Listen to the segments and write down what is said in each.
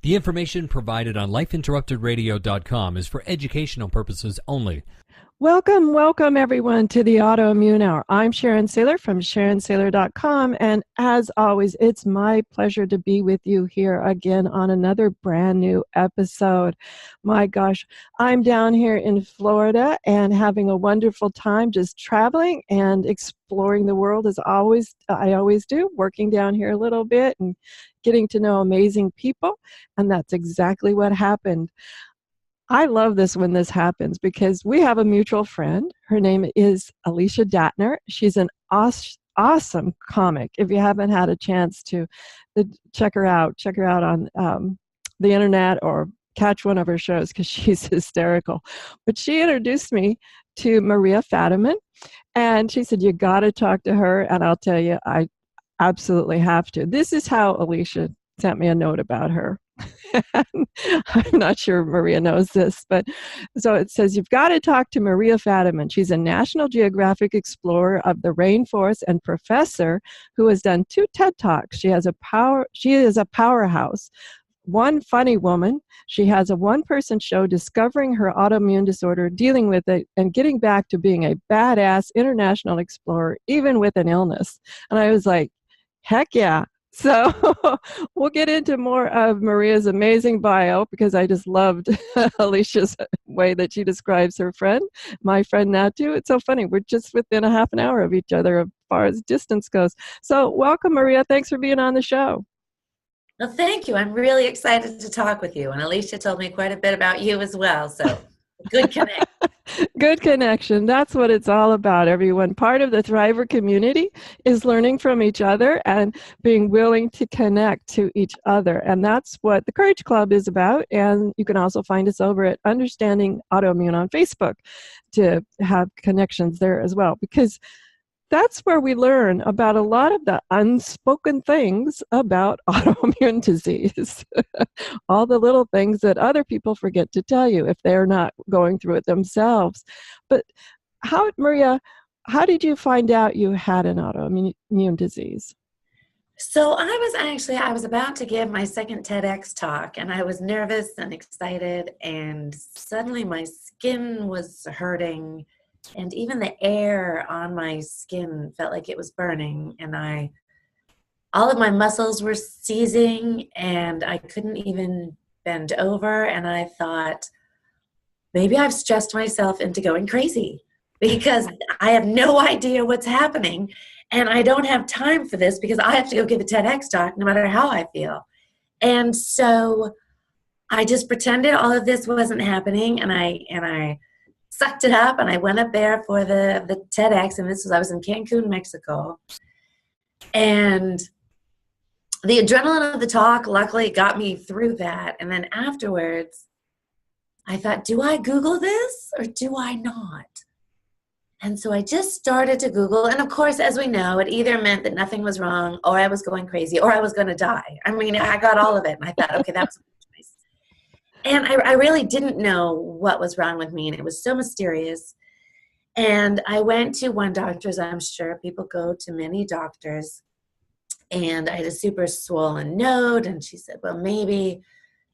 The information provided on lifeinterruptedradio.com is for educational purposes only. Welcome everyone to the Autoimmune Hour. I'm Sharon Saylor from SharonSaylor.com, and as always, it's my pleasure to be with you here again on another brand new episode. My gosh, I'm down here in Florida and having a wonderful time just traveling and exploring the world as I always do, working down here a little bit and getting to know amazing people, and that's exactly what happened. I love this when this happens because we have a mutual friend. Her name is Alicia Datner. She's an awesome comic. If you haven't had a chance to check her out on the internet or catch one of her shows because she's hysterical. But she introduced me to Maria Fadiman, and she said, you got to talk to her. And I'll tell you, I absolutely have to. This is how Alicia sent me a note about her. I'm not sure Maria knows this, but so it says, you've got to talk to Maria Fadiman. She's a National Geographic explorer of the rainforest and professor who has done 2 TED Talks. She is a powerhouse. One funny woman. She has a one-person show discovering her autoimmune disorder, dealing with it, and getting back to being a badass international explorer, even with an illness. And I was like, heck yeah. So we'll get into more of Maria's amazing bio because I just loved Alicia's way that she describes her friend, my friend now too. It's so funny. We're just within a half an hour of each other as far as distance goes. So welcome, Maria. Thanks for being on the show. Well, thank you. I'm really excited to talk with you. And Alicia told me quite a bit about you as well. So good connection. Good connection. That's what it's all about, everyone. Part of the Thriver community is learning from each other and being willing to connect to each other. And that's what the Courage Club is about. And you can also find us over at Understanding Autoimmune on Facebook to have connections there as well, because that's where we learn about a lot of the unspoken things about autoimmune disease. All the little things that other people forget to tell you if they're not going through it themselves. But Maria, how did you find out you had an autoimmune disease? So I was about to give my second TEDx talk, and I was nervous and excited, and suddenly my skin was hurting. And even the air on my skin felt like it was burning, and all of my muscles were seizing, and I couldn't even bend over. And I thought, maybe I've stressed myself into going crazy because I have no idea what's happening, and I don't have time for this because I have to go give a TEDx talk no matter how I feel. And so I just pretended all of this wasn't happening, and I sucked it up, and I went up there for the TEDx, and I was in Cancun, Mexico. And the adrenaline of the talk luckily got me through that. And then afterwards, I thought, do I Google this or do I not? And so I just started to Google. And of course, as we know, it either meant that nothing was wrong, or I was going crazy, or I was going to die. I mean, I got all of it. And I thought, okay, that was a choice. And I really didn't know what was wrong with me, and it was so mysterious. And I went to one doctor, as I'm sure people go to many doctors, and I had a super swollen node, and she said, well, maybe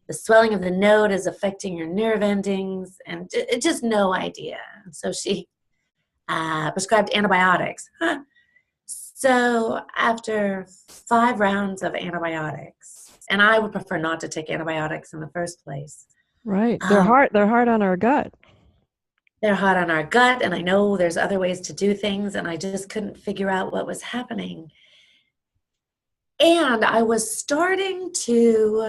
the swelling of the node is affecting your nerve endings, and just no idea. And so she prescribed antibiotics. So after 5 rounds of antibiotics, and I would prefer not to take antibiotics in the first place. Right. They're hard on our gut. They're hard on our gut, and I know there's other ways to do things, and I just couldn't figure out what was happening. And I was starting to,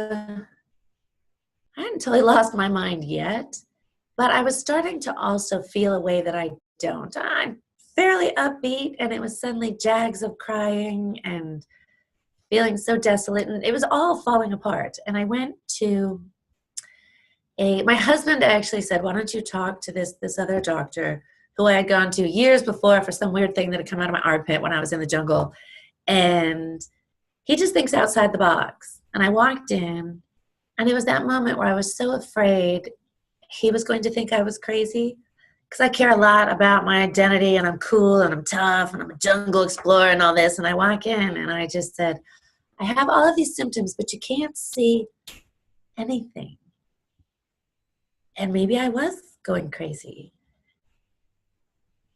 I hadn't totally lost my mind yet, but I was starting to also feel a way that I don't. I'm fairly upbeat, and it was suddenly jags of crying and feeling so desolate, and it was all falling apart. And I went to my husband actually said, why don't you talk to this other doctor who I had gone to years before for some weird thing that had come out of my armpit when I was in the jungle. And he just thinks outside the box. And I walked in, and it was that moment where I was so afraid he was going to think I was crazy, because I care a lot about my identity, and I'm cool, and I'm tough, and I'm a jungle explorer and all this. And I walk in, and I just said, I have all of these symptoms, but you can't see anything. And maybe I was going crazy.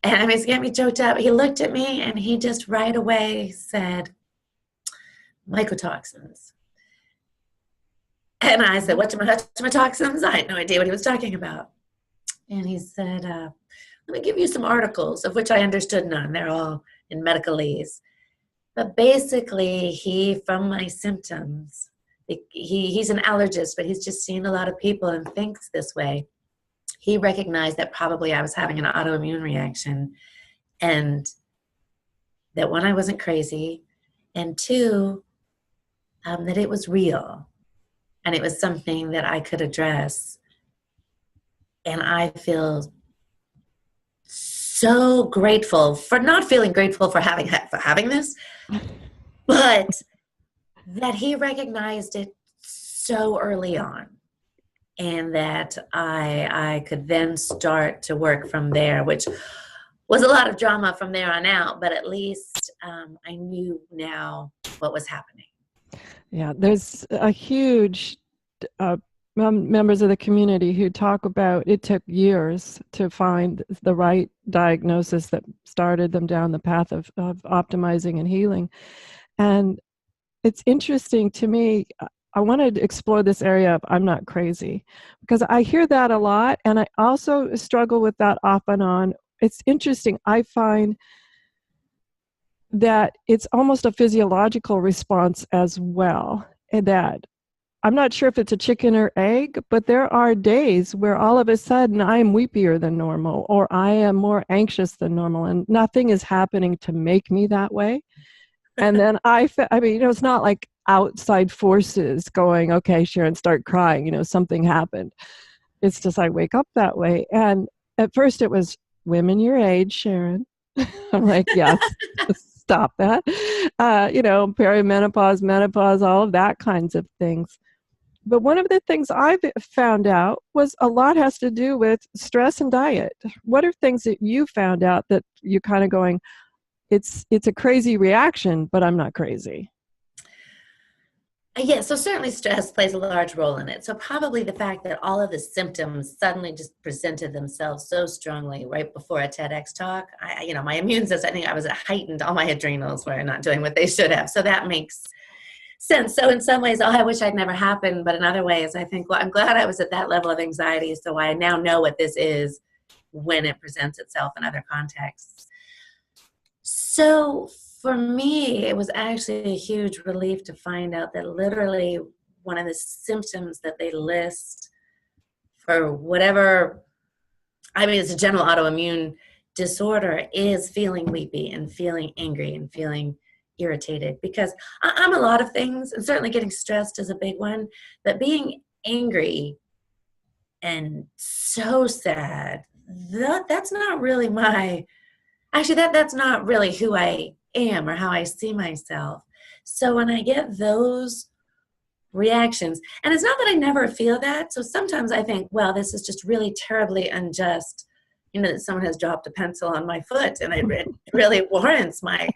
And I mean, it's getting me choked up. He looked at me and he just right away said, mycotoxins. And I said, what's mycotoxins? I had no idea what he was talking about. And he said, let me give you some articles, of which I understood none. They're all in medicalese. But basically, from my symptoms, he's an allergist, but he's just seen a lot of people and thinks this way. He recognized that probably I was having an autoimmune reaction, and that one, I wasn't crazy, and two, that it was real, and it was something that I could address. And I feel so grateful for not feeling grateful for having this, but that he recognized it so early on. And that I could then start to work from there, which was a lot of drama from there on out, but at least I knew now what was happening. Yeah, there's a huge members of the community who talk about it took years to find the right diagnosis that started them down the path of optimizing and healing. And it's interesting to me. I wanted to explore this area of I'm not crazy, because I hear that a lot, and I also struggle with that off and on. It's interesting. I find that it's almost a physiological response as well, and that I'm not sure if it's a chicken or egg, but there are days where all of a sudden I am weepier than normal, or I am more anxious than normal, and nothing is happening to make me that way. And then I mean, it's not like outside forces going, okay, Sharon, start crying, something happened. It's just I wake up that way. And at first it was women your age, Sharon. I'm like, yes, stop that. Perimenopause, menopause, all of that kinds of things. But one of the things I've found out was a lot has to do with stress and diet. What are things that you found out that you're kind of going, it's a crazy reaction, but I'm not crazy? Yeah, so certainly stress plays a large role in it. So probably the fact that all of the symptoms suddenly just presented themselves so strongly right before a TEDx talk. My immune system, I think I was heightened. All my adrenals were not doing what they should have. So that makes sense. So in some ways, I wish I'd never happened. But in other ways, I think, well, I'm glad I was at that level of anxiety. So I now know what this is when it presents itself in other contexts. So for me, it was actually a huge relief to find out that literally one of the symptoms that they list for whatever, it's a general autoimmune disorder, is feeling weepy and feeling angry and feeling irritated. Because I'm a lot of things, and certainly getting stressed is a big one, but being angry and so sad, that's not really that's not really who I am or how I see myself. So when I get those reactions, and it's not that I never feel that. So sometimes I think, well, this is just really terribly unjust, that someone has dropped a pencil on my foot, and it really warrants my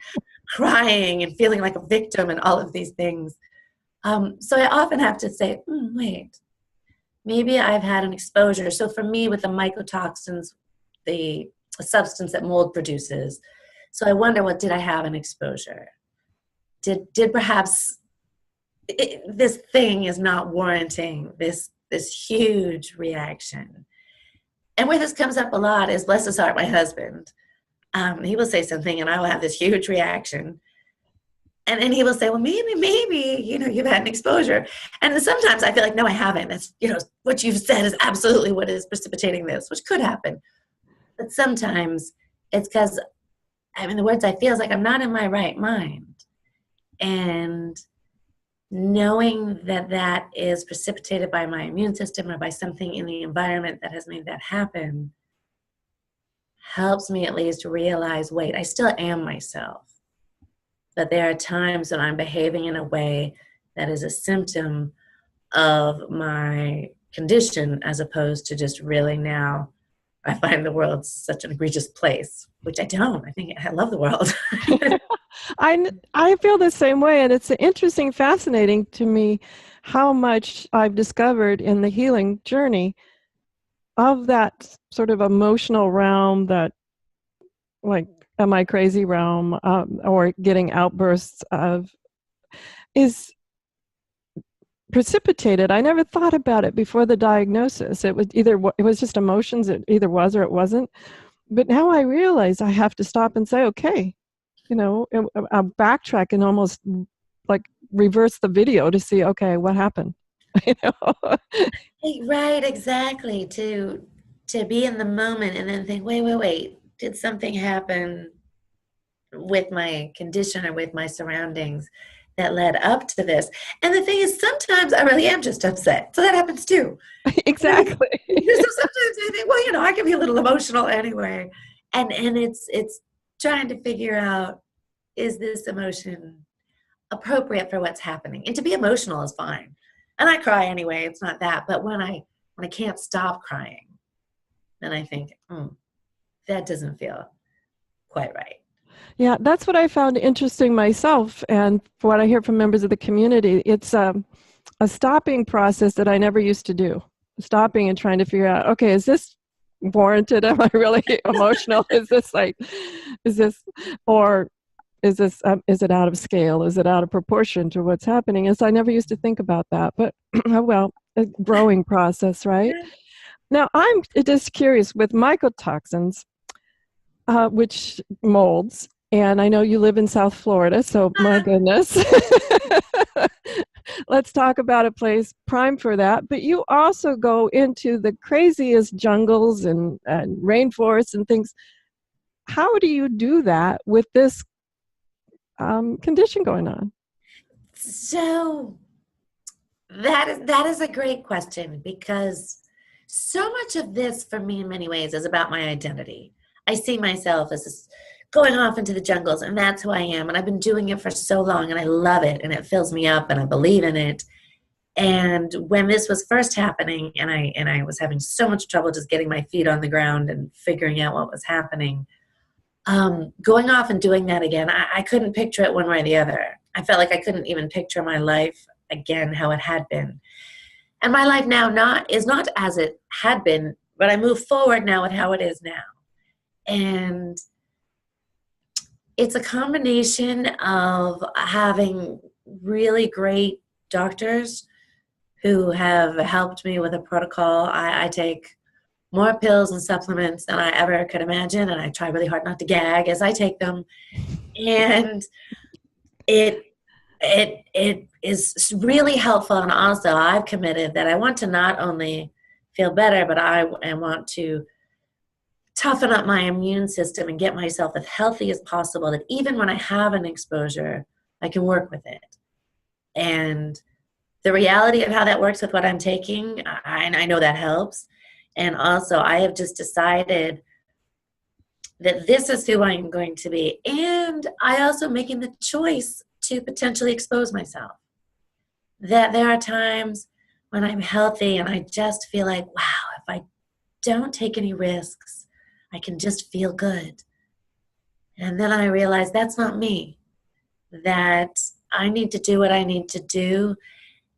crying and feeling like a victim and all of these things. So I often have to say, wait, maybe I've had an exposure. So for me, with the mycotoxins, the substance that mold produces. So I wonder, did I have an exposure? Did perhaps this thing is not warranting this huge reaction? And where this comes up a lot is, bless his heart, my husband. He will say something and I will have this huge reaction. And then he will say, well, maybe, you've had an exposure. And then sometimes I feel like, no, I haven't. That's, what you've said is absolutely what is precipitating this, which could happen. But sometimes it's because, the words I feel is like I'm not in my right mind. And knowing that is precipitated by my immune system or by something in the environment that has made that happen helps me at least realize, wait, I still am myself. But there are times when I'm behaving in a way that is a symptom of my condition, as opposed to just really now I find the world such an egregious place, which I don't. I love the world. I feel the same way. And it's interesting, fascinating to me how much I've discovered in the healing journey of that sort of emotional realm, that like, am I crazy realm, or getting outbursts of, is precipitated. I never thought about it before the diagnosis. It was it was just emotions. It either was or it wasn't. But now I realize I have to stop and say, okay, I'll backtrack and almost like reverse the video to see, okay, what happened? you know? Right, exactly. To be in the moment and then think, wait, did something happen with my condition or with my surroundings that led up to this? And the thing is, sometimes I really am just upset. So that happens too. Exactly. So sometimes I think, well, I can be a little emotional anyway. And it's trying to figure out, is this emotion appropriate for what's happening? And to be emotional is fine. And I cry anyway, it's not that. But when I can't stop crying, then I think, that doesn't feel quite right. Yeah, that's what I found interesting myself. And for what I hear from members of the community, it's a stopping process that I never used to do. Stopping and trying to figure out, okay, is this warranted? Am I really emotional? Is this, or is it out of scale? Is it out of proportion to what's happening? I never used to think about that, but well, a growing process, right? Now, I'm just curious with mycotoxins, which molds, and I know you live in South Florida, so my goodness. Let's talk about a place prime for that. But you also go into the craziest jungles and rainforests and things. How do you do that with this condition going on? So that is a great question, because so much of this for me in many ways is about my identity. I see myself as going off into the jungles, and that's who I am. And I've been doing it for so long, and I love it, and it fills me up, and I believe in it. And when this was first happening, and I was having so much trouble just getting my feet on the ground and figuring out what was happening, going off and doing that again, I couldn't picture it one way or the other. I felt like I couldn't even picture my life again how it had been. And my life now is not as it had been, but I move forward now with how it is now. And it's a combination of having really great doctors who have helped me with a protocol. I take more pills and supplements than I ever could imagine, and I try really hard not to gag as I take them. And it is really helpful. And also, I've committed that I want to not only feel better, but I want to toughen up my immune system and get myself as healthy as possible, that even when I have an exposure, I can work with it. And the reality of how that works with what I'm taking, I know that helps. And also, I have just decided that this is who I'm going to be. And I also making the choice to potentially expose myself. That there are times when I'm healthy and I just feel like, wow, if I don't take any risks, I can just feel good. And then I realize that's not me. That I need to do what I need to do.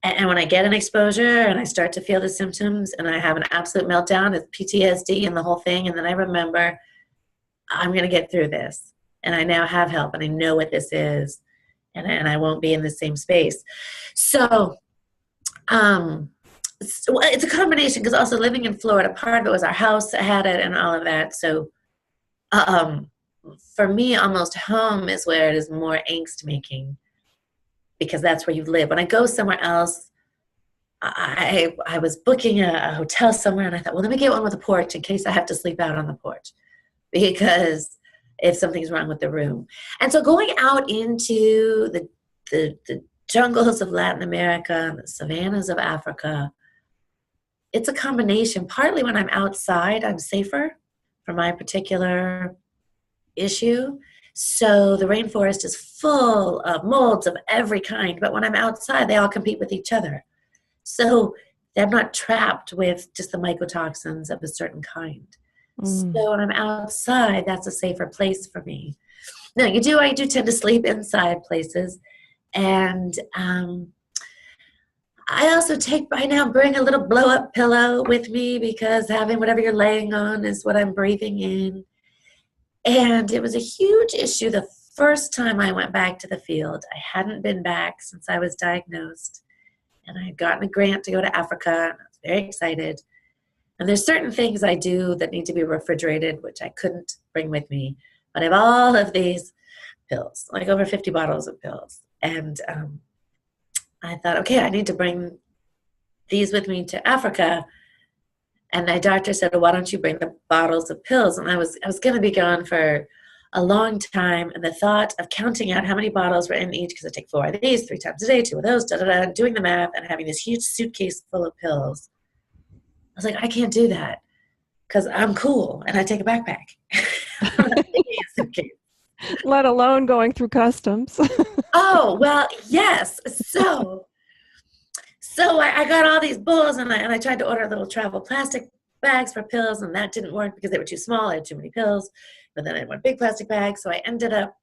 And when I get an exposure and I start to feel the symptoms and I have an absolute meltdown, it's PTSD and the whole thing, and then I remember I'm going to get through this. And I now have help and I know what this is, and I won't be in the same space. So it's a combination, because also living in Florida, part of it was our house had it and all of that. So for me, almost home is where it is more angst making, because that's where you live. When I go somewhere else, I was booking a hotel somewhere, and I thought, well, let me get one with a porch in case I have to sleep out on the porch, because if something's wrong with the room. And so going out into the jungles of Latin America and the savannas of Africa, it's a combination. Partly when I'm outside, I'm safer for my particular issue. So the rainforest is full of molds of every kind, but when I'm outside, they all compete with each other. So they're not trapped with just the mycotoxins of a certain kind. So when I'm outside, that's a safer place for me. Now, I do tend to sleep inside places, and I now bring a little blow up pillow with me because having whatever you're laying on is what I'm breathing in. And it was a huge issue the first time I went back to the field. I hadn't been back since I was diagnosed, and I had gotten a grant to go to Africa, and I was very excited. And there's certain things I do that need to be refrigerated, which I couldn't bring with me. But I have all of these pills, like over 50 bottles of pills. And I thought, okay, I need to bring these with me to Africa. And my doctor said, well, why don't you bring the bottles of pills? And I was going to be gone for a long time. And the thought of counting out how many bottles were in each, because I take 4 of these, 3 times a day, 2 of those, doing the math and having this huge suitcase full of pills. I was like, I can't do that because I'm cool and I take a backpack. Let alone going through customs. Oh, well, yes. So I got all these bowls, and I tried to order little travel plastic bags for pills, and that didn't work because they were too small. I had too many pills. But then I want big plastic bags. So I ended up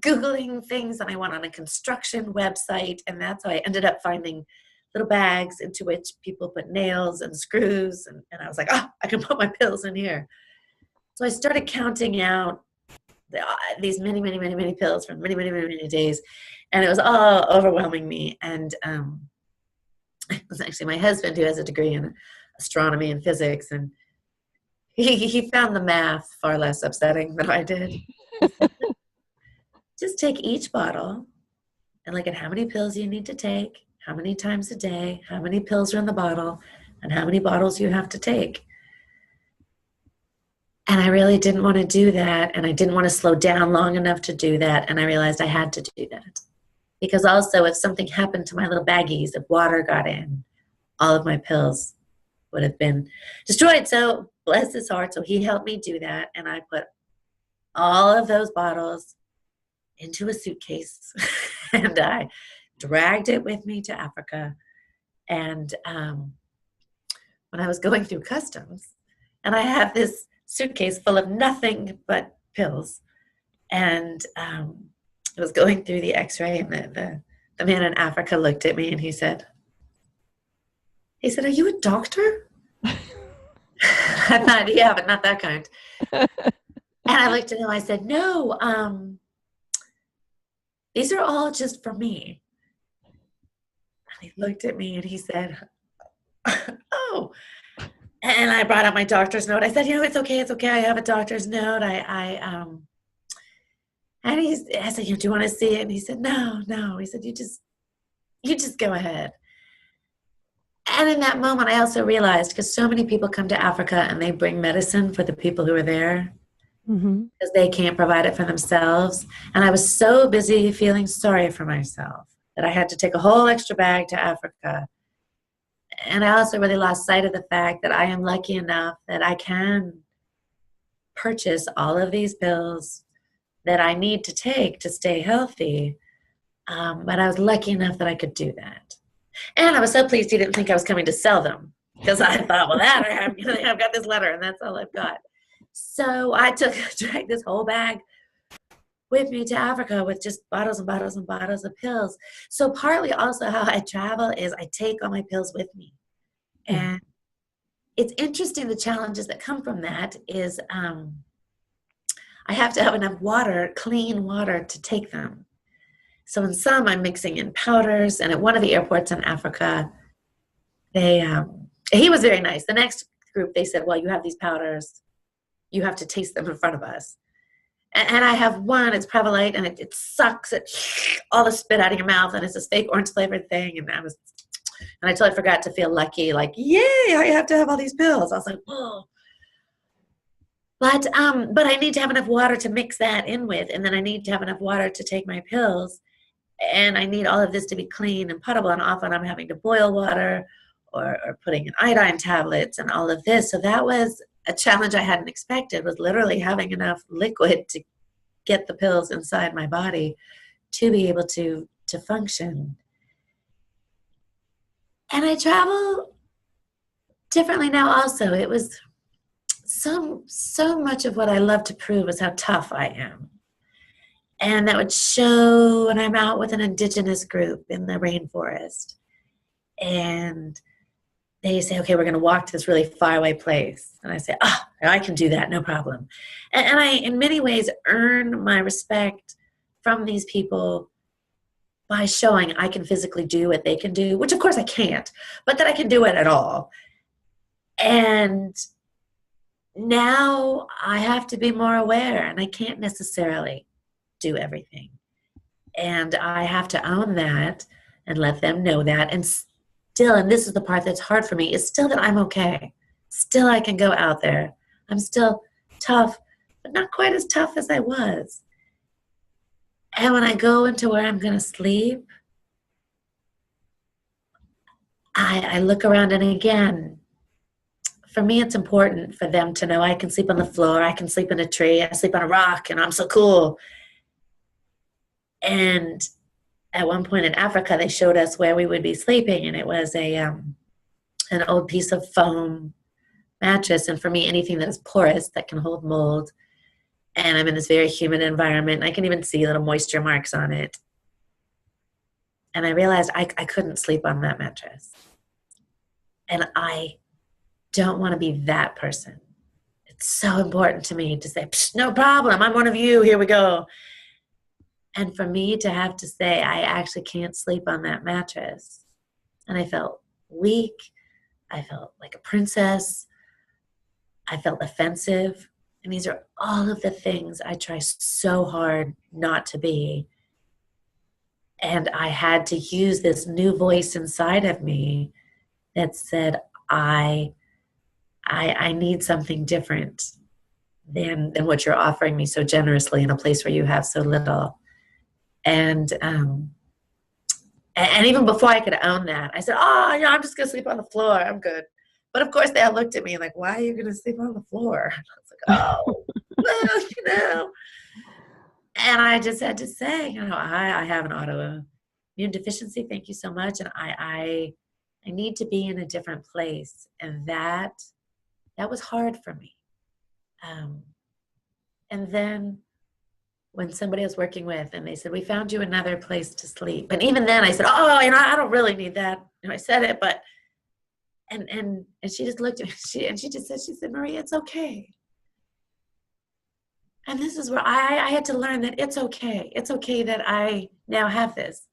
Googling things, and I went on a construction website, and that's how I ended up finding little bags into which people put nails and screws. And I was like, oh, I can put my pills in here. So I started counting out these many, many, many, many pills for many, many, many, many days. And it was all overwhelming me. And it was actually my husband who has a degree in astronomy and physics. And he found the math far less upsetting than I did. Just take each bottle and look at how many pills you need to take, how many times a day, how many pills are in the bottle, and how many bottles you have to take. And I really didn't want to do that, and I didn't want to slow down long enough to do that, and I realized I had to do that. Because also, if something happened to my little baggies, if water got in, all of my pills would have been destroyed. So, bless his heart, so he helped me do that, and I put all of those bottles into a suitcase, and I dragged it with me to Africa. And when I was going through customs, and I have this suitcase full of nothing but pills, and I was going through the x-ray, and the man in Africa looked at me, and he said, are you a doctor? I thought, yeah, but not that kind. And I looked at him, I said, no, these are all just for me. And he looked at me and he said, oh. And I brought out my doctor's note. I said, it's okay. I have a doctor's note. And I said, do you want to see it? And he said, no. He said, you just go ahead. And in that moment, I also realized, because so many people come to Africa and they bring medicine for the people who are there, because they can't provide it for themselves. And I was so busy feeling sorry for myself that I had to take a whole extra bag to Africa. And I also really lost sight of the fact that I am lucky enough that I can purchase all of these pills that I need to take to stay healthy. But I was lucky enough that I could do that. And I was so pleased he didn't think I was coming to sell them, because I thought, well, I've got this letter and that's all I've got. So I dragged this whole bag with me to Africa with just bottles and bottles and bottles of pills. So partly also how I travel is I take all my pills with me. And it's interesting, the challenges that come from that is I have to have enough water, clean water, to take them. So in some, I'm mixing in powders. And at one of the airports in Africa, he was very nice. The next group, they said, well, you have these powders. You have to taste them in front of us. And I have one, it's Prevalite, and it sucks all the spit out of your mouth, and it's this fake orange flavored thing. And I totally forgot to feel lucky, like, yay, I have to have all these pills. I was like, whoa. But I need to have enough water to mix that in with, and then I need to have enough water to take my pills. And I need all of this to be clean and potable, and often I'm having to boil water or putting in iodine tablets and all of this. So that was a challenge I hadn't expected, was literally having enough liquid to get the pills inside my body to be able to function. And I travel differently now also. It was so much of what I love to prove is how tough I am. And that would show when I'm out with an indigenous group in the rainforest. And they say, okay, we're going to walk to this really far away place. And I say, oh, I can do that, no problem. And I, in many ways, earn my respect from these people by showing I can physically do what they can do, which of course I can't, but that I can do it at all. And now I have to be more aware, and I can't necessarily do everything. And I have to own that and let them know that. And still, and this is the part that's hard for me, is still that I'm okay. Still I can go out there. I'm still tough, but not quite as tough as I was. And when I go into where I'm going to sleep, I look around, and again, for me, it's important for them to know I can sleep on the floor, I can sleep in a tree, I sleep on a rock, and I'm so cool. And at one point in Africa, they showed us where we would be sleeping, and it was an old piece of foam mattress. And for me, anything that is porous, that can hold mold. And I'm in this very humid environment. I can even see little moisture marks on it. And I realized I couldn't sleep on that mattress. And I don't want to be that person. It's so important to me to say, no problem, I'm one of you, here we go. And for me to have to say, I actually can't sleep on that mattress. And I felt weak. I felt like a princess. I felt offensive. And these are all of the things I try so hard not to be. And I had to use this new voice inside of me that said, I need something different than what you're offering me so generously in a place where you have so little. And even before I could own that, I said, I'm just going to sleep on the floor. I'm good. But of course, they all looked at me like, why are you going to sleep on the floor? And I was like, well, And I just had to say, I have an autoimmune deficiency. Thank you so much. And I need to be in a different place. And that was hard for me. And then when somebody I was working with and they said, we found you another place to sleep. And even then I said, I don't really need that. I said it, but, and she just looked at me she said, Maria, it's okay. And this is where I had to learn that it's okay. It's okay that I now have this.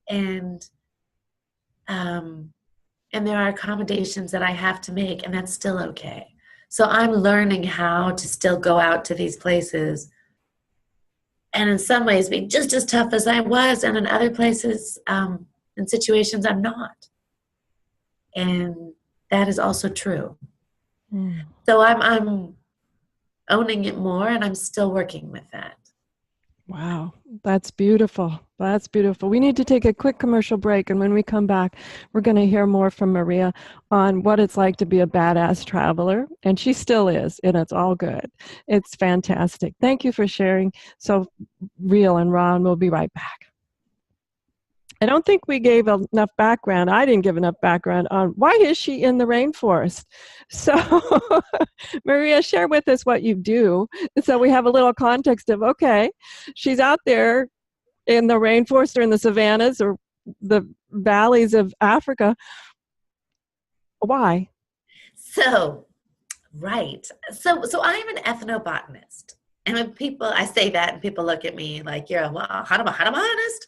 And there are accommodations that I have to make, and that's still okay. So I'm learning how to still go out to these places and in some ways be just as tough as I was, and in other places, in situations, I'm not. And that is also true. Mm. So I'm owning it more, and I'm still working with that. Wow, that's beautiful. That's beautiful. We need to take a quick commercial break, and when we come back, we're going to hear more from Maria on what it's like to be a badass traveler, and she still is, and it's all good. It's fantastic. Thank you for sharing so real and raw, and we'll be right back. I don't think we gave enough background. I didn't give enough background on why is she in the rainforest. So, Maria, share with us what you do, so we have a little context of, okay, she's out there in the rainforest or in the savannas or the valleys of Africa. Why? So, right. So I'm an ethnobotanist. And when I say that and people look at me like, you're a botanist?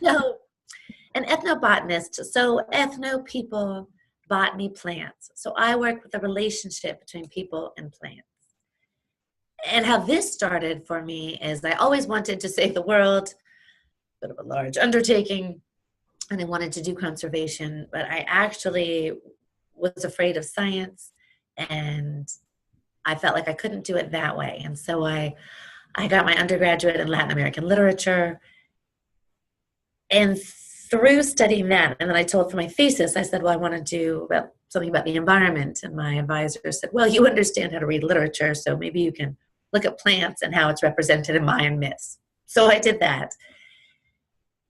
No. An ethnobotanist, so ethno people, botany plants. So I work with the relationship between people and plants. And how this started for me is I always wanted to save the world, bit of a large undertaking, and I wanted to do conservation, but I actually was afraid of science, and I felt like I couldn't do it that way. And so I got my undergraduate in Latin American literature, and through studying that, and then I told for my thesis, I said, well, I want to do something about the environment. And my advisor said, well, you understand how to read literature, so maybe you can look at plants and how it's represented in Mayan myths. So I did that.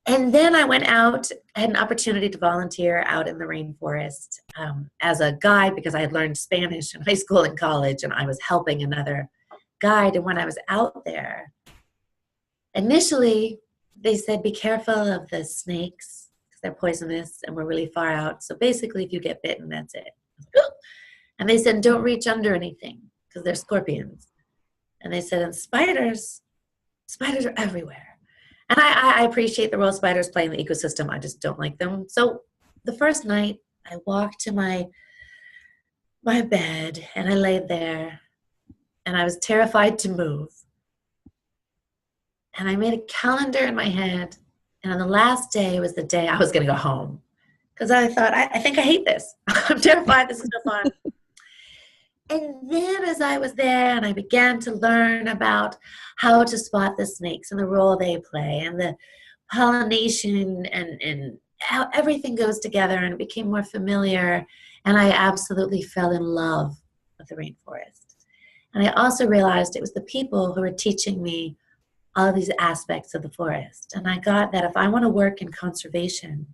And then I went out, I had an opportunity to volunteer out in the rainforest as a guide, because I had learned Spanish in high school and college, and I was helping another guide. And when I was out there, initially, they said, be careful of the snakes. because they're poisonous and we're really far out. So basically, if you get bitten, that's it. And they said, don't reach under anything because they're scorpions. And they said, and spiders are everywhere. And I appreciate the role spiders play in the ecosystem. I just don't like them. So the first night, I walked to my bed and I laid there and I was terrified to move. And I made a calendar in my head. And on the last day was the day I was going to go home. Because I thought, I think I hate this. I'm terrified. This is no fun. And then as I was there and I began to learn about how to spot the snakes and the role they play and the pollination and how everything goes together, and it became more familiar, and I absolutely fell in love with the rainforest. And I also realized it was the people who were teaching me all these aspects of the forest. And I got that if I want to work in conservation,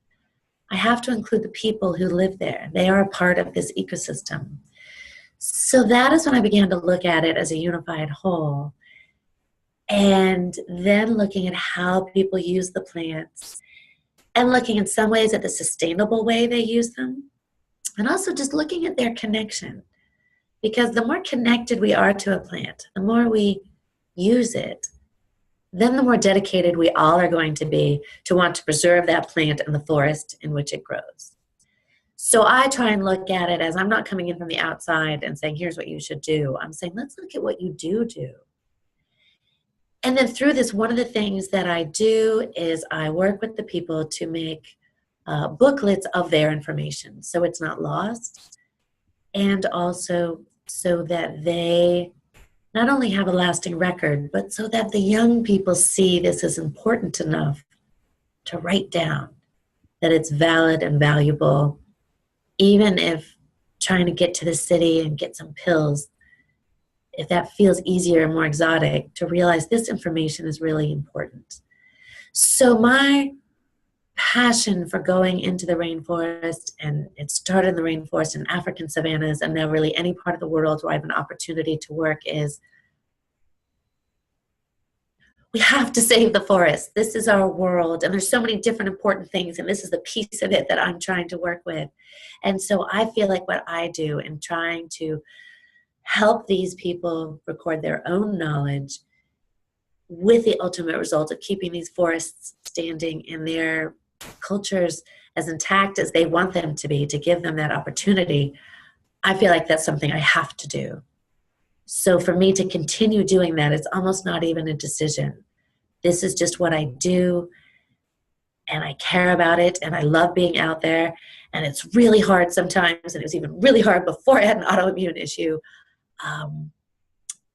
I have to include the people who live there. They are a part of this ecosystem. So that is when I began to look at it as a unified whole. And then looking at how people use the plants and looking in some ways at the sustainable way they use them. And also just looking at their connection. Because the more connected we are to a plant, the more we use it, then the more dedicated we all are going to be to want to preserve that plant and the forest in which it grows. So I try and look at it as I'm not coming in from the outside and saying, here's what you should do. I'm saying, let's look at what you do. And then through this, one of the things that I do is I work with the people to make booklets of their information so it's not lost, and also so that they not only have a lasting record, but so that the young people see this as important enough to write down, that it's valid and valuable, even if trying to get to the city and get some pills, if that feels easier and more exotic, to realize this information is really important. So my passion for going into the rainforest, and it started in the rainforest and African savannas, and now really any part of the world where I have an opportunity to work, is we have to save the forest. This is our world, and there's so many different important things, and this is the piece of it that I'm trying to work with. And so I feel like what I do in trying to help these people record their own knowledge with the ultimate result of keeping these forests standing in their cultures as intact as they want them to be, to give them that opportunity, I feel like that's something I have to do. So for me to continue doing that, it's almost not even a decision. This is just what I do, and I care about it, and I love being out there, and it's really hard sometimes, and it was even really hard before I had an autoimmune issue.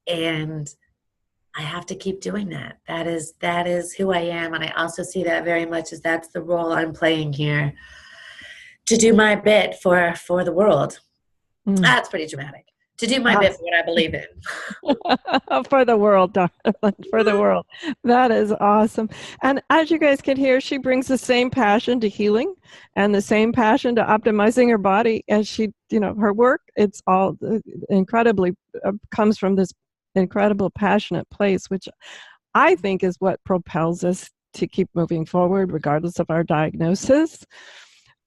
And I have to keep doing that. That is who I am, and I also see that very much as that's the role I'm playing here, to do my bit for the world. That's pretty dramatic. To do my bit for what I believe in. For the world, darling, for the world. That is awesome. And as you guys can hear, she brings the same passion to healing and the same passion to optimizing her body as she, her work. It's all incredibly comes from this incredible passionate place, which I think is what propels us to keep moving forward regardless of our diagnosis.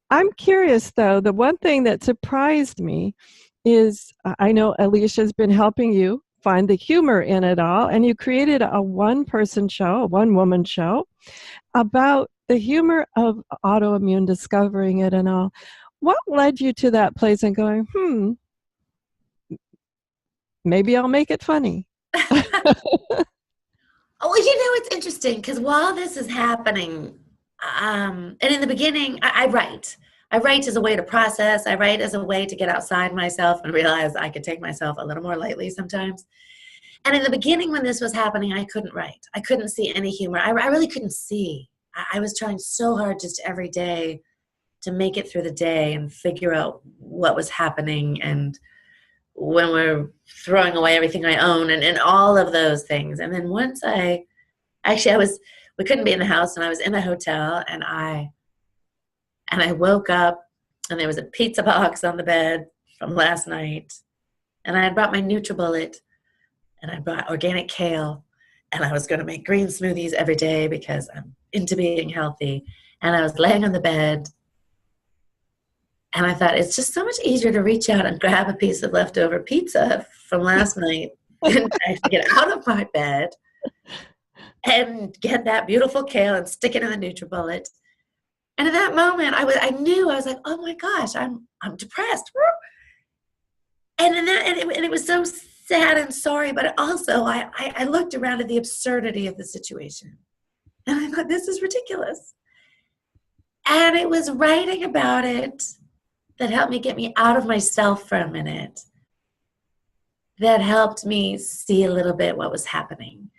I'm curious, though, the one thing that surprised me is I know Alicia's been helping you find the humor in it all, and you created a one-person show, a one-woman show, about the humor of autoimmune, discovering it and all. What led you to that place and going, maybe I'll make it funny? Oh, it's interesting because while this is happening, and in the beginning, I write. I write as a way to process. I write as a way to get outside myself and realize I could take myself a little more lightly sometimes. And in the beginning when this was happening, I couldn't write. I couldn't see any humor. I really couldn't see. I was trying so hard just every day to make it through the day and figure out what was happening and when we're throwing away everything I own and all of those things. And then once we couldn't be in the house, and I was in a hotel, and I woke up and there was a pizza box on the bed from last night, and I had brought my NutriBullet, and I brought organic kale, and I was going to make green smoothies every day because I'm into being healthy. And I was laying on the bed, and I thought, it's just so much easier to reach out and grab a piece of leftover pizza from last night and actually get out of my bed and get that beautiful kale and stick it in the NutriBullet. And in that moment, I was like, oh my gosh, I'm depressed. And it was so sad and sorry, but also I looked around at the absurdity of the situation. And I thought, this is ridiculous. And it was writing about it that helped me get me out of myself for a minute, that helped me see a little bit what was happening.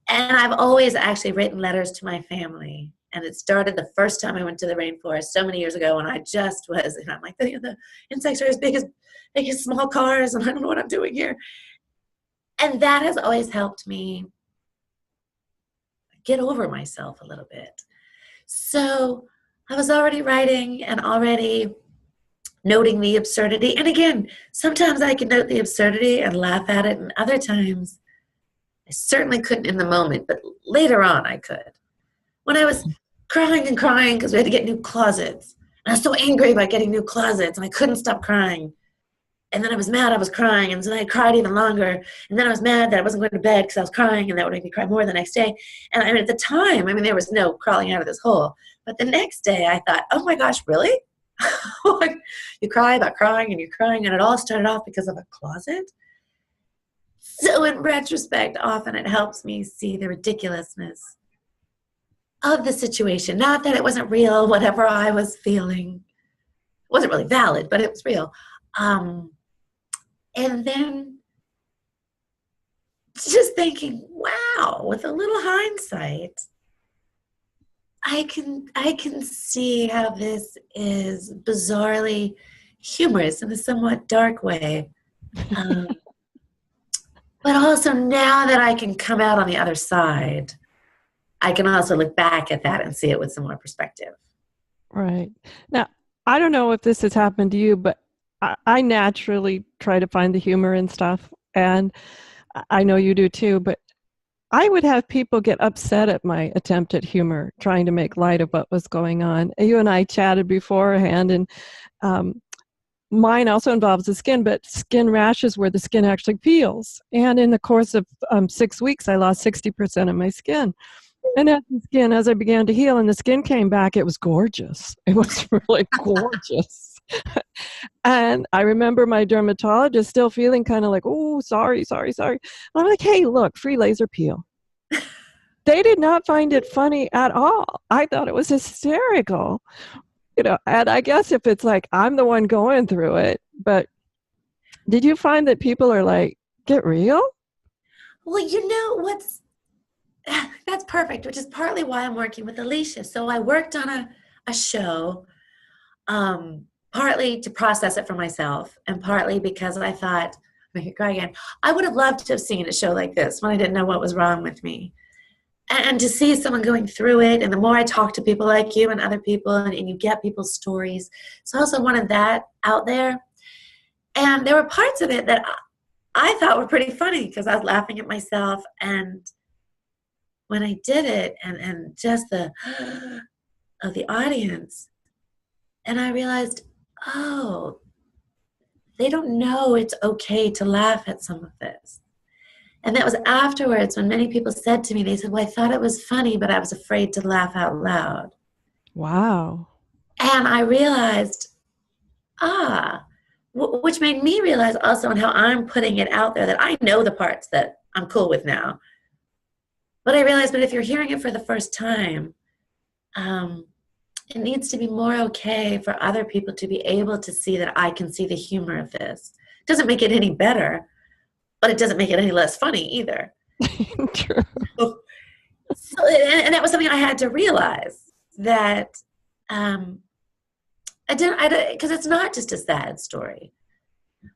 And I've always actually written letters to my family. And it started the first time I went to the rainforest so many years ago, when I just was, and I'm like, the insects are as big as small cars, and I don't know what I'm doing here. And that has always helped me get over myself a little bit. So I was already writing and already noting the absurdity. And again, sometimes I can note the absurdity and laugh at it, and other times I certainly couldn't in the moment, but later on I could. When I was crying and crying because we had to get new closets, and I was so angry about getting new closets, and I couldn't stop crying. And then I was mad I was crying, and so then I cried even longer. And then I was mad that I wasn't going to bed because I was crying, and that would make me cry more the next day. And I mean, at the time, there was no crawling out of this hole. But the next day I thought, oh my gosh, really? You cry about crying, and you're crying, and it all started off because of a closet? So in retrospect, often it helps me see the ridiculousness of the situation. Not that it wasn't real, whatever I was feeling. It wasn't really valid, but it was real. And then just thinking, wow, with a little hindsight, I can see how this is bizarrely humorous in a somewhat dark way. But also, now that I can come out on the other side, I can also look back at that and see it with some more perspective. Right. Now, I don't know if this has happened to you, but I naturally try to find the humor in stuff, and I know you do too, but I would have people get upset at my attempt at humor, trying to make light of what was going on. You and I chatted beforehand, and mine also involves the skin, but skin rashes where the skin actually peels. And in the course of 6 weeks, I lost 60% of my skin. And as I began to heal and the skin came back, it was gorgeous. It was really gorgeous. And I remember my dermatologist still feeling kind of like, oh, sorry. And I'm like, hey, look, free laser peel. They did not find it funny at all. I thought it was hysterical. And I guess if it's like, I'm the one going through it, but did you find that people are like, get real? Well, that's perfect, which is partly why I'm working with Alicia. So I worked on a show, partly to process it for myself, and partly because I thought, I could cry again. I would have loved to have seen a show like this when I didn't know what was wrong with me. And to see someone going through it, and the more I talk to people like you and other people, and you get people's stories, so I also wanted that out there. And there were parts of it that I thought were pretty funny because I was laughing at myself. And when I did it, and just of the audience, and I realized, oh, they don't know it's okay to laugh at some of this. And that was afterwards when many people said to me, they said, well, I thought it was funny, but I was afraid to laugh out loud. Wow. And I realized, which made me realize also on how I'm putting it out there that I know the parts that I'm cool with now. But I realized, but if you're hearing it for the first time, it needs to be more okay for other people to be able to see that I can see the humor of this. It doesn't make it any better, but it doesn't make it any less funny either. True. And that was something I had to realize, that I didn't, because it's not just a sad story.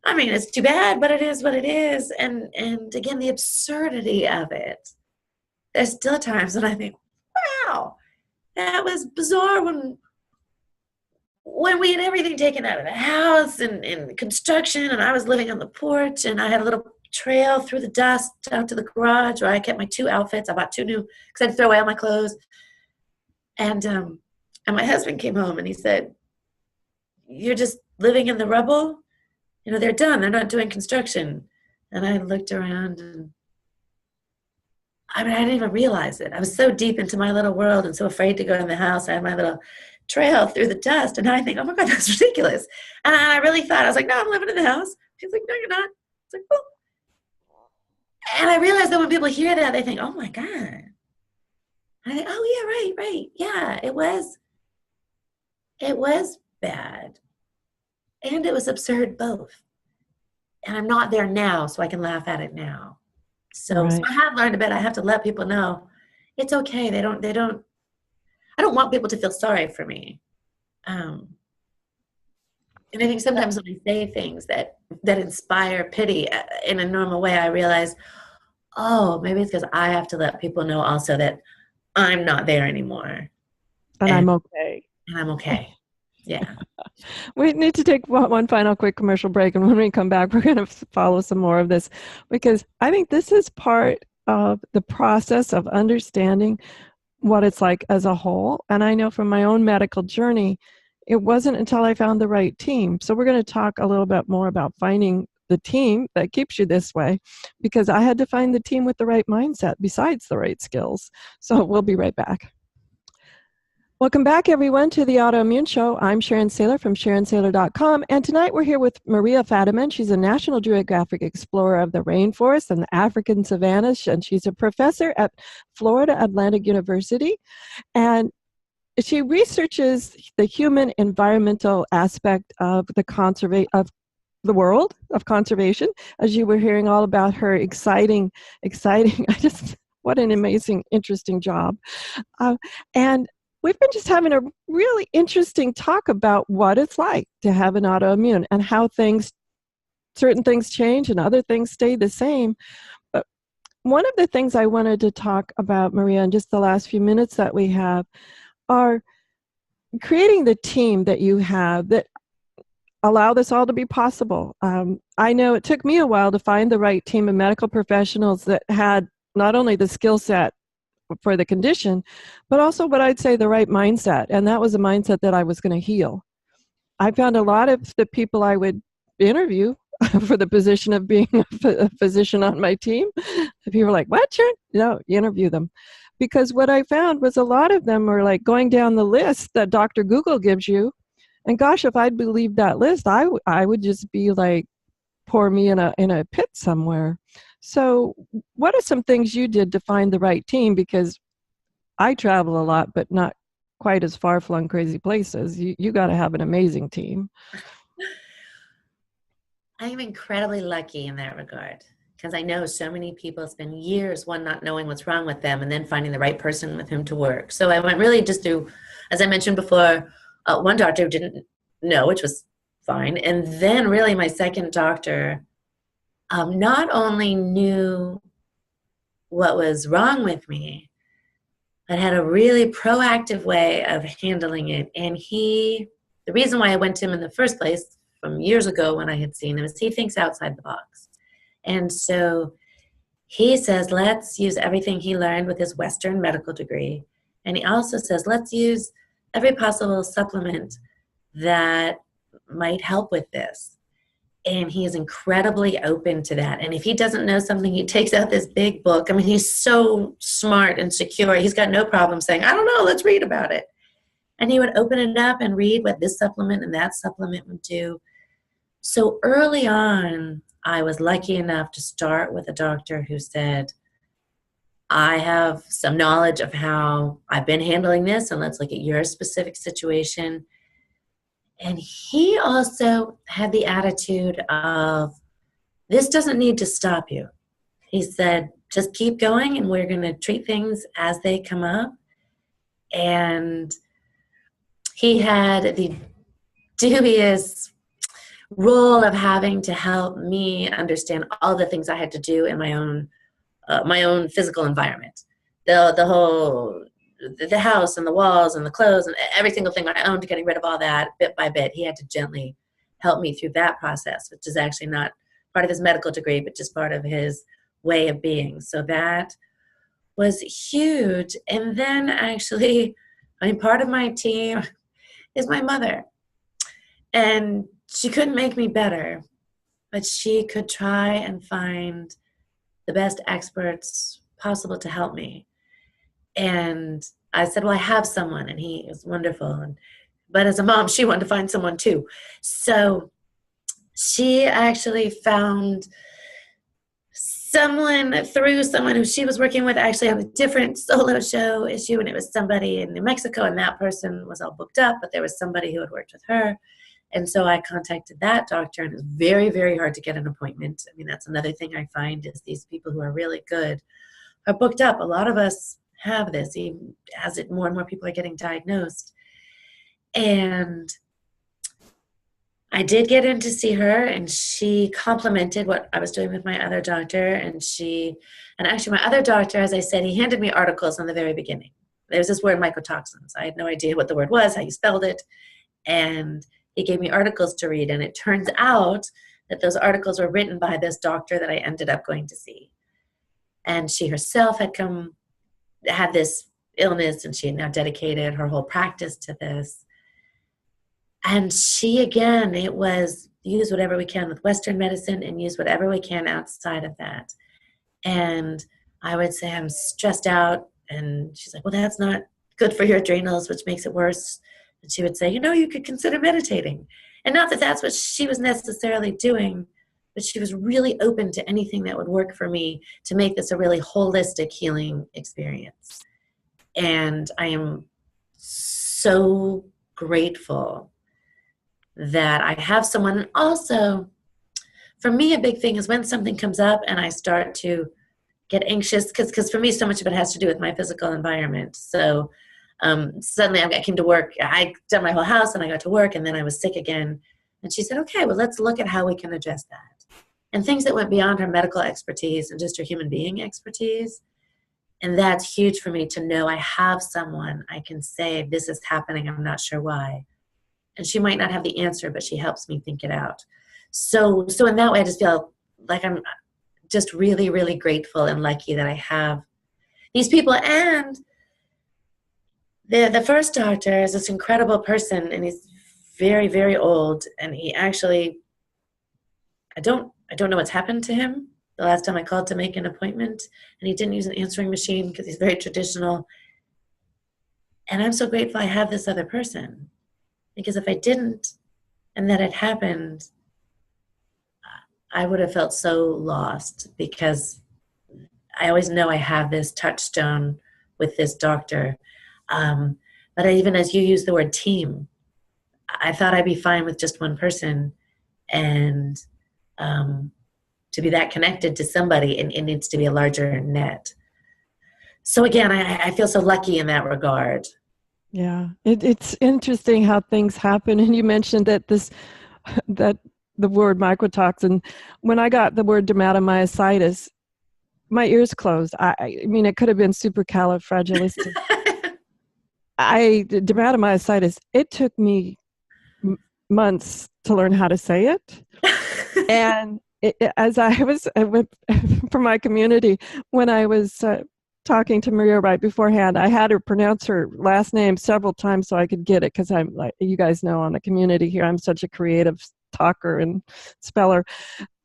I mean, it's too bad, but it is what it is. And again, the absurdity of it. There's still times when I think, wow, that was bizarre when we had everything taken out of the house and construction, and I was living on the porch, and I had a little trail through the dust out to the garage where I kept my 2 outfits. I bought 2 new, because I'd throw away all my clothes. And my husband came home and he said, "You're just living in the rubble? You know, they're done. They're not doing construction." And I looked around and I mean, I didn't even realize it. I was so deep into my little world and so afraid to go in the house. I had my little trail through the dust. And now I think, oh my God, that's ridiculous. And I really thought, I was like, no, I'm living in the house. He's like, no, you're not. It's like, well. And I realized that when people hear that, they think, oh my God. And I think, oh yeah, right. Yeah, it was bad. And it was absurd both. And I'm not there now, so I can laugh at it now. So I have learned a bit. I have to let people know it's okay. I don't want people to feel sorry for me. And I think sometimes when I say things that inspire pity in a normal way, I realize, oh, maybe it's because I have to let people know also that I'm not there anymore. And I'm okay. And I'm okay. Yeah. We need to take one final quick commercial break, and when we come back, we're going to follow some more of this, because I think this is part of the process of understanding what it's like as a whole. And I know from my own medical journey, it wasn't until I found the right team. So we're going to talk a little bit more about finding the team that keeps you this way, because I had to find the team with the right mindset besides the right skills. So we'll be right back. Welcome back, everyone, to the Autoimmune Show. I'm Sharon Saylor from SharonSaylor.com, and tonight we're here with Maria Fadiman. She's a National Geographic explorer of the rainforest and the African savannas, and she's a professor at Florida Atlantic University, and she researches the human environmental aspect of the world of conservation. As you were hearing all about her exciting, what an amazing, interesting job. And we've been just having a really interesting talk about what it's like to have an autoimmune and how certain things change and other things stay the same. But one of the things I wanted to talk about, Maria, in just the last few minutes that we have, are creating the team that you have that allow this all to be possible. I know it took me a while to find the right team of medical professionals that had not only the skill set for the condition, but also what I'd say the right mindset. And that was a mindset that I was going to heal. I found a lot of the people I would interview for the position of being a physician on my team, people were like, what? No, you interview them. Because what I found was a lot of them were like going down the list that Dr. Google gives you. And gosh, if I'd believed that list, I would just be like, pour me in a pit somewhere. So what are some things you did to find the right team? Because I travel a lot, but not quite as far-flung, crazy places. You got to have an amazing team. I am incredibly lucky in that regard, because I know so many people spend years, one, not knowing what's wrong with them, and then finding the right person with whom to work. So I went really just through, as I mentioned before, one doctor who didn't know, which was fine. And then really my second doctor not only knew what was wrong with me, but had a really proactive way of handling it. And the reason why I went to him in the first place from years ago when I had seen him is he thinks outside the box. And so he says, let's use everything he learned with his Western medical degree. And he also says, let's use every possible supplement that might help with this. And he is incredibly open to that. And if he doesn't know something, he takes out this big book. I mean, he's so smart and secure. He's got no problem saying, I don't know, let's read about it. And he would open it up and read what this supplement and that supplement would do. So early on, I was lucky enough to start with a doctor who said, I have some knowledge of how I've been handling this, and let's look at your specific situation. And he also had the attitude of, this doesn't need to stop you. He said, just keep going, and we're going to treat things as they come up. And he had the dubious role of having to help me understand all the things I had to do in my own physical environment. The house and the walls and the clothes and every single thing I owned, getting rid of all that bit by bit. He had to gently help me through that process, which is actually not part of his medical degree, but just part of his way of being. So that was huge. And then actually, I mean, part of my team is my mother. And she couldn't make me better, but she could try and find the best experts possible to help me. And I said, well, I have someone, and he is wonderful. But as a mom, she wanted to find someone too. So she actually found someone through someone who she was working with, actually on a different solo show issue, and it was somebody in New Mexico, and that person was all booked up, but there was somebody who had worked with her. And so I contacted that doctor, and it was very, very hard to get an appointment. I mean, that's another thing I find is these people who are really good are booked up. A lot of us have this, even as it more and more people are getting diagnosed. And I did get in to see her, and she complimented what I was doing with my other doctor. And actually my other doctor, as I said, he handed me articles in the very beginning. There's this word mycotoxins. I had no idea what the word was, how you spelled it. And he gave me articles to read. And it turns out that those articles were written by this doctor that I ended up going to see. And she herself had this illness, and she had now dedicated her whole practice to this. And she, again, it was use whatever we can with Western medicine and use whatever we can outside of that. And I would say, I'm stressed out. And she's like, well, that's not good for your adrenals, which makes it worse. And she would say, you could consider meditating. And not that that's what she was necessarily doing, but she was really open to anything that would work for me to make this a really holistic healing experience. And I am so grateful that I have someone. And also, for me, a big thing is when something comes up and I start to get anxious, because for me, so much of it has to do with my physical environment. So suddenly I came to work, I did my whole house, and I got to work, and then I was sick again. And she said, okay, well, let's look at how we can address that. And things that went beyond her medical expertise and just her human being expertise. And that's huge for me to know I have someone I can say, this is happening, I'm not sure why. And she might not have the answer, but she helps me think it out. So in that way, I just feel like I'm just really, really grateful and lucky that I have these people. And the first doctor is this incredible person, and he's very, very old. And he actually, I don't know what's happened to him. The last time I called to make an appointment, and he didn't use an answering machine because he's very traditional. And I'm so grateful I have this other person, because if I didn't, and that had happened, I would have felt so lost, because I always know I have this touchstone with this doctor. But even as you use the word team, I thought I'd be fine with just one person, and to be that connected to somebody, it needs to be a larger net. So again, I feel so lucky in that regard. Yeah, it's interesting how things happen. And you mentioned that that the word mycotoxin, when I got the word dermatomyositis, my ears closed. I mean, it could have been supercalifragilistic. Dermatomyositis, it took me months to learn how to say it. And I went for my community, when I was talking to Maria right beforehand, I had her pronounce her last name several times so I could get it, because I'm, like you guys know on the community here, I'm such a creative talker and speller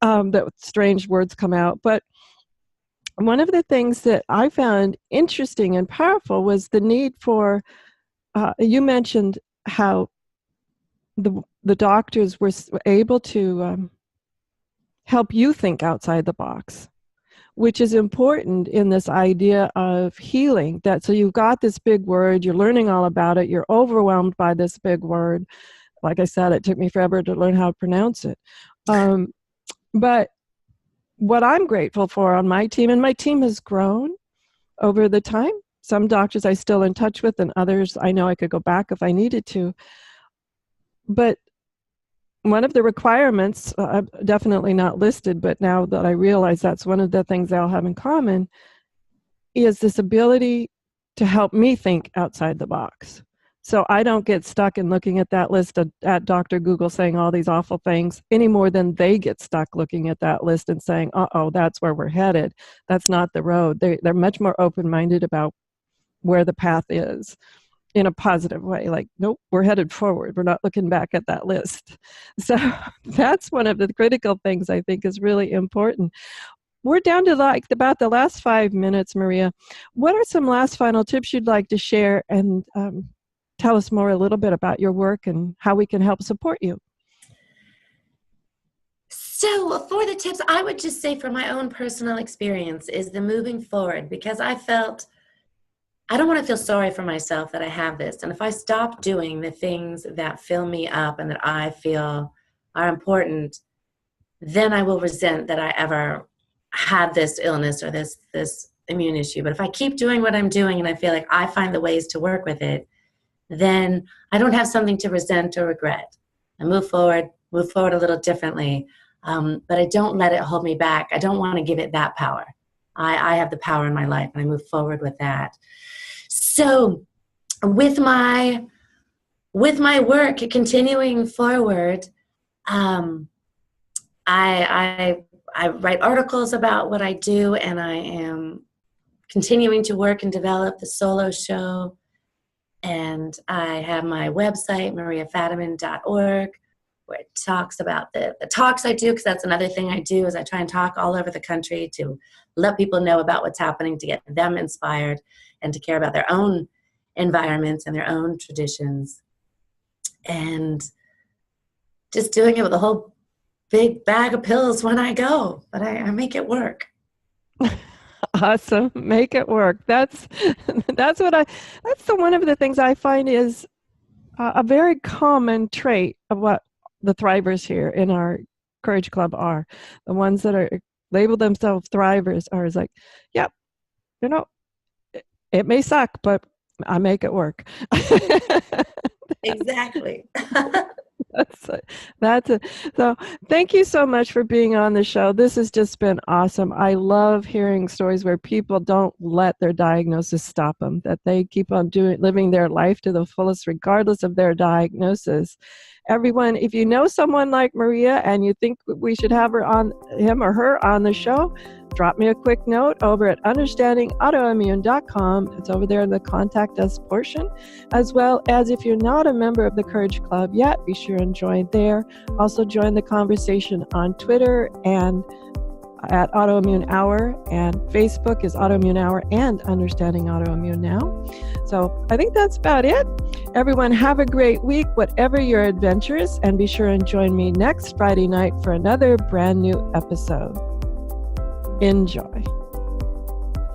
that strange words come out. But one of the things that I found interesting and powerful was the need for, you mentioned how the doctors were able to help you think outside the box, which is important in this idea of healing. That so you've got this big word, you're learning all about it, you're overwhelmed by this big word. Like I said, it took me forever to learn how to pronounce it. But what I'm grateful for on my team, and my team has grown over the time. Some doctors I'm still in touch with, and others I know I could go back if I needed to. But one of the requirements, definitely not listed, but now that I realize that's one of the things they all have in common, is this ability to help me think outside the box. So I don't get stuck in looking at that list at Dr. Google saying all these awful things any more than they get stuck looking at that list and saying, uh-oh, that's where we're headed. That's not the road. They're much more open-minded about where the path is. in a positive way, like, nope, we're headed forward. We're not looking back at that list. So that's one of the critical things I think is really important. We're down to like about the last 5 minutes, Maria. What are some last final tips you'd like to share, and tell us more a little bit about your work and how we can help support you? So for the tips, I would just say from my own personal experience is the moving forward, because I don't want to feel sorry for myself that I have this. And if I stop doing the things that fill me up and that I feel are important, then I will resent that I ever had this illness or this immune issue. But if I keep doing what I'm doing and I feel like I find the ways to work with it, then I don't have something to resent or regret. I move forward a little differently, but I don't let it hold me back. I don't want to give it that power. I have the power in my life, and I move forward with that. So with my work continuing forward, I write articles about what I do, and I am continuing to work and develop the solo show. And I have my website, mariafadiman.org, where it talks about the talks I do, because that's another thing I do, is I try and talk all over the country to let people know about what's happening, to get them inspired and to care about their own environments and their own traditions. And just doing it with a whole big bag of pills when I go, but I make it work. Awesome. Make it work. That's one of the things I find is a very common trait of what the thrivers here in our Courage Club are. The ones that are label themselves thrivers are like, yep, it may suck, but I make it work. Exactly. That's it. So thank you so much for being on the show. This has just been awesome. I love hearing stories where people don't let their diagnosis stop them, that they keep on living their life to the fullest regardless of their diagnosis. Everyone, if you know someone like Maria and you think we should have him or her on the show, drop me a quick note over at understandingautoimmune.com. It's over there in the contact us portion, as well as if you're not a member of the Courage Club yet, be sure and join there. Also join the conversation on Twitter and at Autoimmune Hour, and Facebook is Autoimmune Hour and Understanding Autoimmune Now. So I think that's about it. Everyone have a great week, whatever your adventures, and be sure and join me next Friday night for another brand new episode. Enjoy.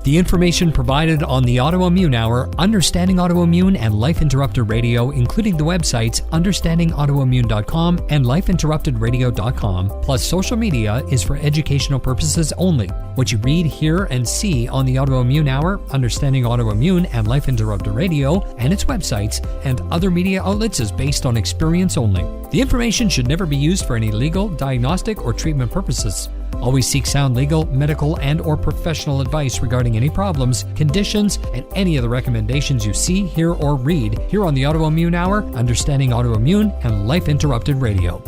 The information provided on the Autoimmune Hour, Understanding Autoimmune, and Life Interrupted Radio, including the websites understandingautoimmune.com and lifeinterruptedradio.com, plus social media, is for educational purposes only. What you read, hear, and see on the Autoimmune Hour, Understanding Autoimmune, and Life Interrupted Radio, and its websites, and other media outlets is based on experience only. The information should never be used for any legal, diagnostic, or treatment purposes. Always seek sound legal, medical, and or professional advice regarding any problems, conditions, and any of the recommendations you see, hear, or read here on the Autoimmune Hour, Understanding Autoimmune, and Life Interrupted Radio.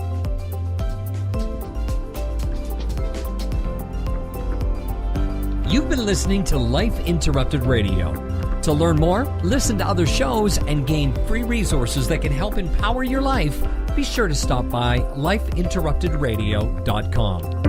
You've been listening to Life Interrupted Radio. To learn more, listen to other shows, and gain free resources that can help empower your life, be sure to stop by lifeinterruptedradio.com.